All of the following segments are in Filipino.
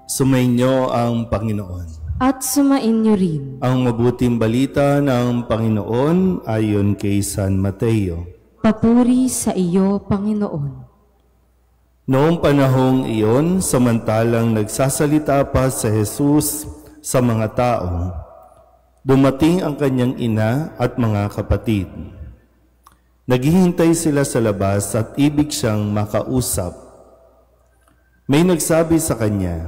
Sumainyo ang Panginoon. At sumainyo rin. Ang mabuting balita ng Panginoon ayon kay San Mateo. Papuri sa iyo, Panginoon. Noong panahong iyon, samantalang nagsasalita pa si Jesus sa mga tao, dumating ang kanyang ina at mga kapatid. Naghihintay sila sa labas at ibig siyang makausap. May nagsabi sa kanya,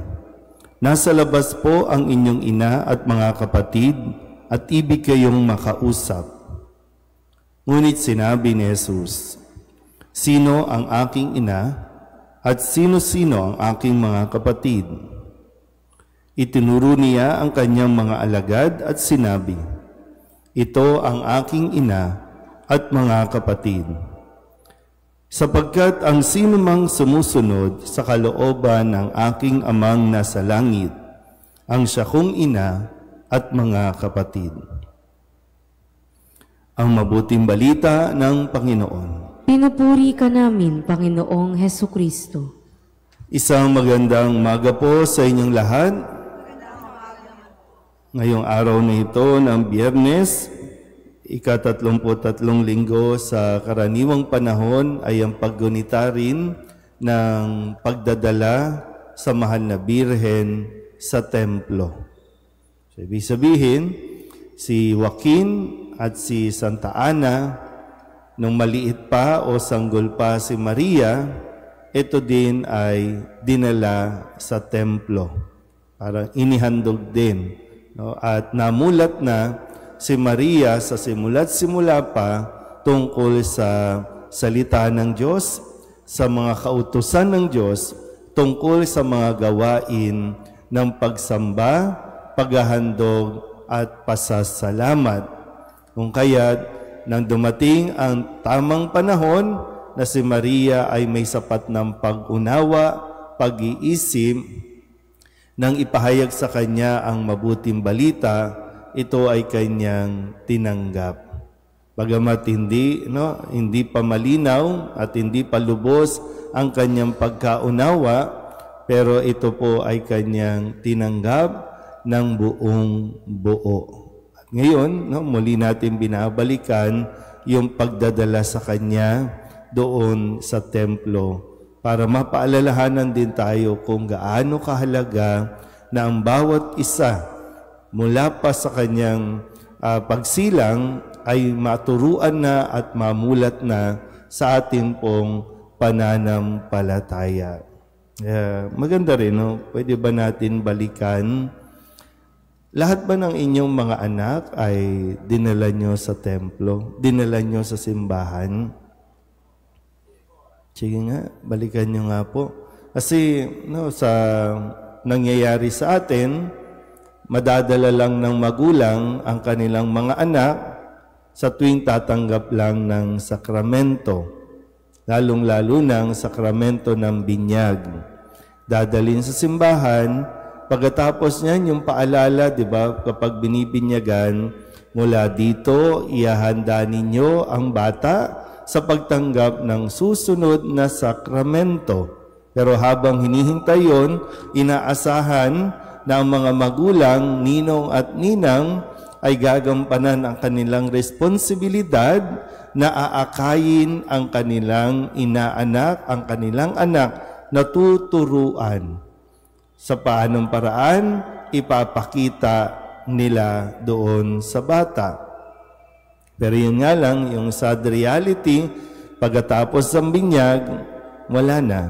"Nasa labas po ang inyong ina at mga kapatid at ibig kayong makausap." Ngunit sinabi ni Jesus, "Sino ang aking ina at sino-sino ang aking mga kapatid?" Itinuro niya ang kanyang mga alagad at sinabi, "Ito ang aking ina at mga kapatid. Sapagkat ang sinumang sumusunod sa kalooban ng aking amang nasa langit, ang siya kong ina at mga kapatid." Ang mabuting balita ng Panginoon. Pinupuri ka namin, Panginoong Hesukristo. Isang magandang umaga po sa inyong lahat. Ngayong araw na ito ng Biyernes, ika-33 linggo sa karaniwang panahon ay ang paggunita rin ng pagdadala sa mahal na Birhen sa templo. So, ibig sabihin, si Joaquin at si Santa Ana, nung maliit pa o sanggol pa si Maria, ito din ay dinala sa templo. Parang inihandog din. No? At namulat na si Maria sa simula't-simula pa tungkol sa salita ng Diyos, sa mga kautusan ng Diyos, tungkol sa mga gawain ng pagsamba, paghahandog at pasasalamat. Kung kaya't nang dumating ang tamang panahon na si Maria ay may sapat ng pag-unawa, pag-iisip, nang ipahayag sa kanya ang mabuting balita, ito ay kanyang tinanggap. Bagamat hindi pa malinaw at hindi pa lubos ang kanyang pagkaunawa, pero ito po ay kanyang tinanggap ng buong buo. At ngayon, muli natin binabalikan yung pagdadala sa kanya doon sa templo para mapaalalahanan din tayo kung gaano kahalaga na ang bawat isa mula pa sa kanyang pagsilang ay maturuan na at mamulat na sa ating pong pananampalataya. Maganda rin, no? Pwede ba natin balikan? Lahat ba ng inyong mga anak ay dinala nyo sa templo? Dinala nyo sa simbahan? Sige nga, balikan nyo nga po. Kasi sa nangyayari sa atin, madadala lang ng magulang ang kanilang mga anak sa tuwing tatanggap lang ng sakramento, lalong-lalo ng sakramento ng binyag. Dadalhin sa simbahan, pagkatapos niyan yung paalala, di ba, kapag binibinyagan, mula dito, ihahanda ninyo ang bata sa pagtanggap ng susunod na sakramento. Pero habang hinihintay yon, inaasahan na ang mga magulang, ninong at ninang ay gagampanan ang kanilang responsibilidad na aakayin ang kanilang inaanak, ang kanilang anak na tuturuan. Sa paanong paraan, ipapakita nila doon sa bata. Pero yun nga lang, yung sad reality, pagkatapos ng binyag, wala na.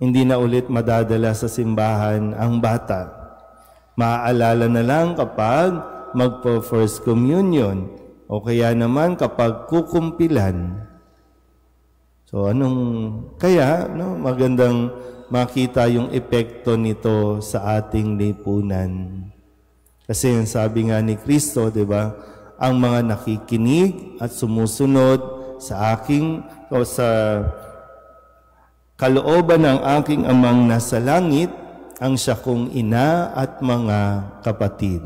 Hindi na ulit madadala sa simbahan ang bata. Maaalala na lang kapag magpo-first communion o kaya naman kapag kukumpilan. So kaya magandang makita yung epekto nito sa ating lipunan. Kasi yung sabi nga ni Kristo, di ba, ang mga nakikinig at sumusunod sa aking o sa kalooban ng aking amang nasa langit, ang siya kong ina at mga kapatid.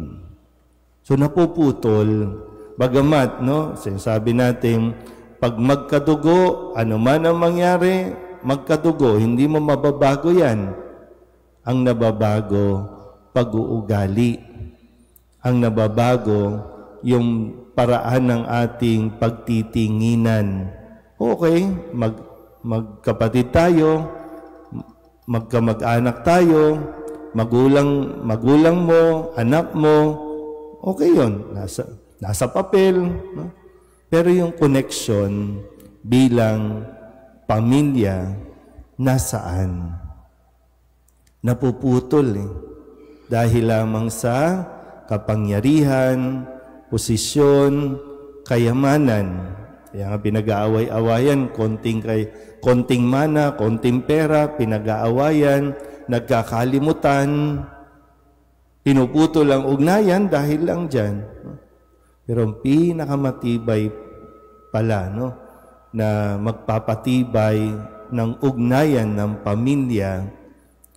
So napuputol, bagamat, sinasabi natin, pag magkadugo, ano man ang mangyari, magkadugo, hindi mo mababago yan. Ang nababago, pag-uugali. Ang nababago, yung paraan ng ating pagtitinginan. Okay, magkapatid tayo, magkamag-anak tayo, magulang mo, anak mo, okay yun, nasa papel. No? Pero yung connection bilang pamilya, nasaan? Napuputol dahil lamang sa kapangyarihan, posisyon, kayamanan. Kaya nga pinag-aaway-awayan, konting mana, konting pera, pinag-aawayan, nagkakalimutan, pinuputol ang ugnayan dahil lang dyan. Pero ang pinakamatibay pala, na magpapatibay ng ugnayan ng pamilya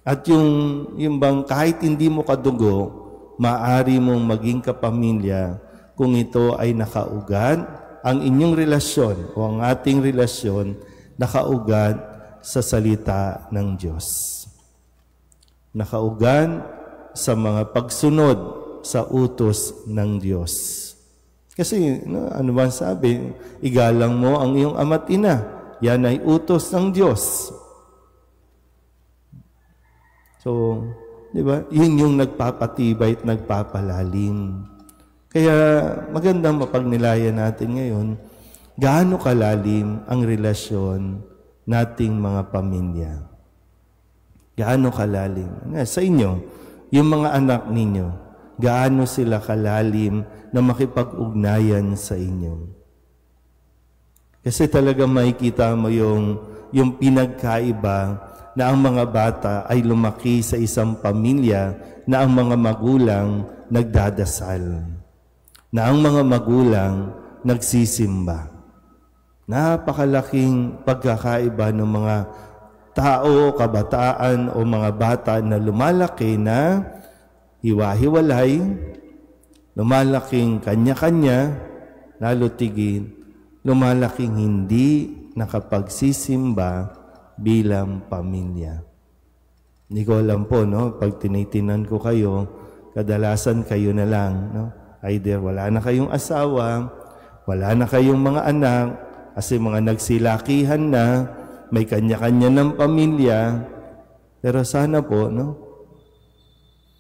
at yung bang kahit hindi mo kadugo, maaari mong maging kapamilya kung ito ay nakaugat, ang inyong relasyon o ang ating relasyon nakaugat sa salita ng Diyos. Nakaugat sa mga pagsunod sa utos ng Diyos. Kasi ano ba sabi? Igalang mo ang iyong ama't ina. Yan ay utos ng Diyos. So, di ba? Yun yung nagpapatibay at nagpapalalim. Kaya magandang mapagnilayan natin ngayon, gaano kalalim ang relasyon nating mga pamilya. Gaano kalalim? Sa inyo, yung mga anak ninyo, gaano sila kalalim na makipag-ugnayan sa inyo. Kasi talaga makikita mo yung pinagkaiba na ang mga bata ay lumaki sa isang pamilya na ang mga magulang nagdadasal, na ang mga magulang nagsisimba. Napakalaking pagkakaiba ng mga tao, kabataan o mga bata na lumalaki na hiwa-hiwalay, lumalaking kanya-kanya, lalo tigil, lumalaking hindi nakapagsisimba bilang pamilya. Hindi ko alam po, pag tinitinan ko kayo, kadalasan kayo na lang, either wala na kayong asawa, wala na kayong mga anak, kasi mga nagsilakihan na, may kanya-kanya ng pamilya. Pero sana po,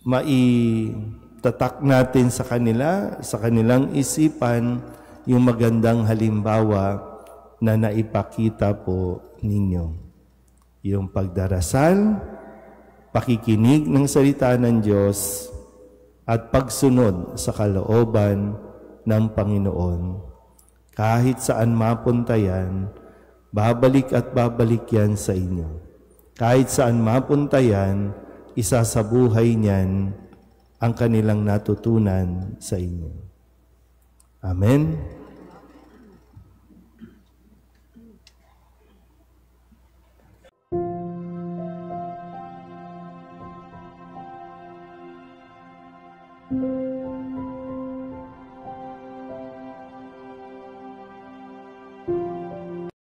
maitatak natin sa kanila, sa kanilang isipan, yung magandang halimbawa na naipakita po ninyo. Yung pagdarasal, pakikinig ng salita ng Diyos, at pagsunod sa kalooban ng Panginoon. Kahit saan mapunta yan, babalik at babalik yan sa inyo. Kahit saan mapunta yan, isa sa buhay niyan ang kanilang natutunan sa inyo. Amen.